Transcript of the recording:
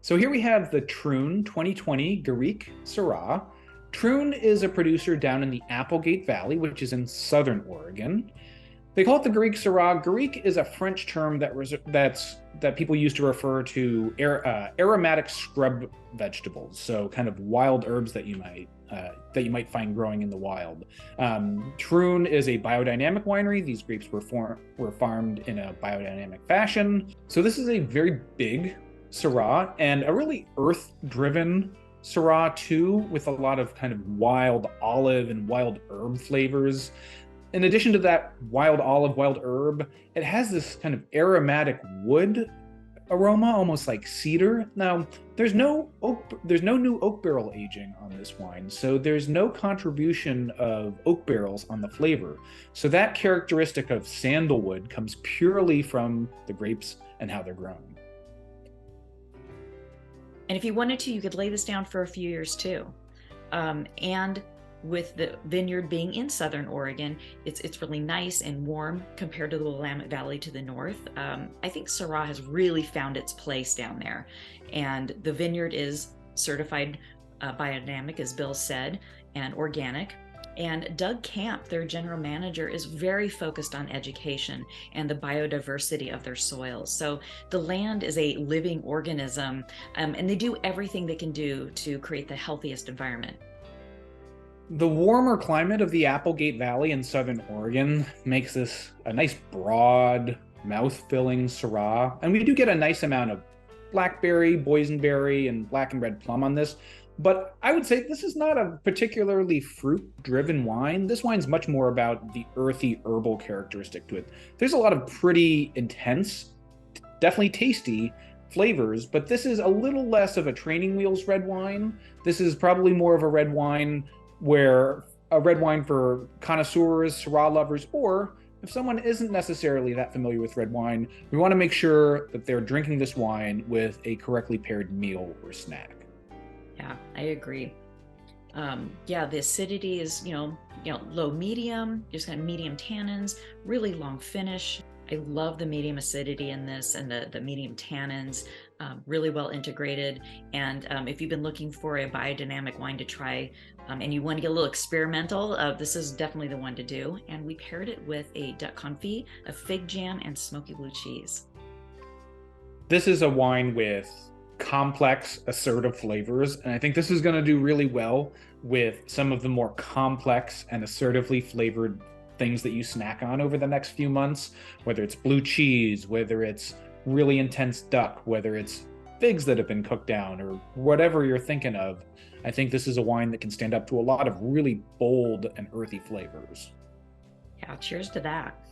So here we have the Troon 2020 Garrigue Syrah. Troon is a producer down in the Applegate Valley, which is in southern Oregon. They call it the Garrigue Syrah. Garrigue is a French term that people use to refer to aromatic scrub vegetables, so kind of wild herbs that you might find growing in the wild. Troon is a biodynamic winery. These grapes were farmed in a biodynamic fashion. So this is a very big Syrah and a really earth-driven Syrah too, with a lot of kind of wild olive and wild herb flavors. In addition to that wild olive, wild herb, it has this kind of aromatic wood aroma, almost like cedar. Now, there's no new oak barrel aging on this wine, so there's no contribution of oak barrels on the flavor. So that characteristic of sandalwood comes purely from the grapes and how they're grown. And if you wanted to, you could lay this down for a few years too. And with the vineyard being in southern Oregon, it's really nice and warm compared to the Willamette Valley to the north. I think Syrah has really found its place down there. And the vineyard is certified biodynamic, as Bill said, and organic. And Doug Camp, their general manager, is very focused on education and the biodiversity of their soils. So the land is a living organism, and they do everything they can do to create the healthiest environment. The warmer climate of the Applegate Valley in southern Oregon makes this a nice broad, mouth-filling Syrah. And we do get a nice amount of blackberry, boysenberry, and black and red plum on this. But I would say this is not a particularly fruit-driven wine. This wine's much more about the earthy herbal characteristic to it. There's a lot of pretty intense, definitely tasty flavors, but this is a little less of a training wheels red wine. This is probably more of a red wine for connoisseurs, Syrah lovers, or if someone isn't necessarily that familiar with red wine, we want to make sure that they're drinking this wine with a correctly paired meal or snack. Yeah, I agree. Yeah, the acidity is, low medium, just kind of medium tannins, really long finish. I love the medium acidity in this and the medium tannins, really well integrated. And if you've been looking for a biodynamic wine to try and you want to get a little experimental, this is definitely the one to do. And we paired it with a duck confit, a fig jam, and smoky blue cheese. This is a wine with complex, assertive flavors, and I think this is going to do really well with some of the more complex and assertively flavored things that you snack on over the next few months, whether it's blue cheese, whether it's really intense duck, whether it's figs that have been cooked down, or whatever you're thinking of. I think this is a wine that can stand up to a lot of really bold and earthy flavors. Yeah, cheers to that.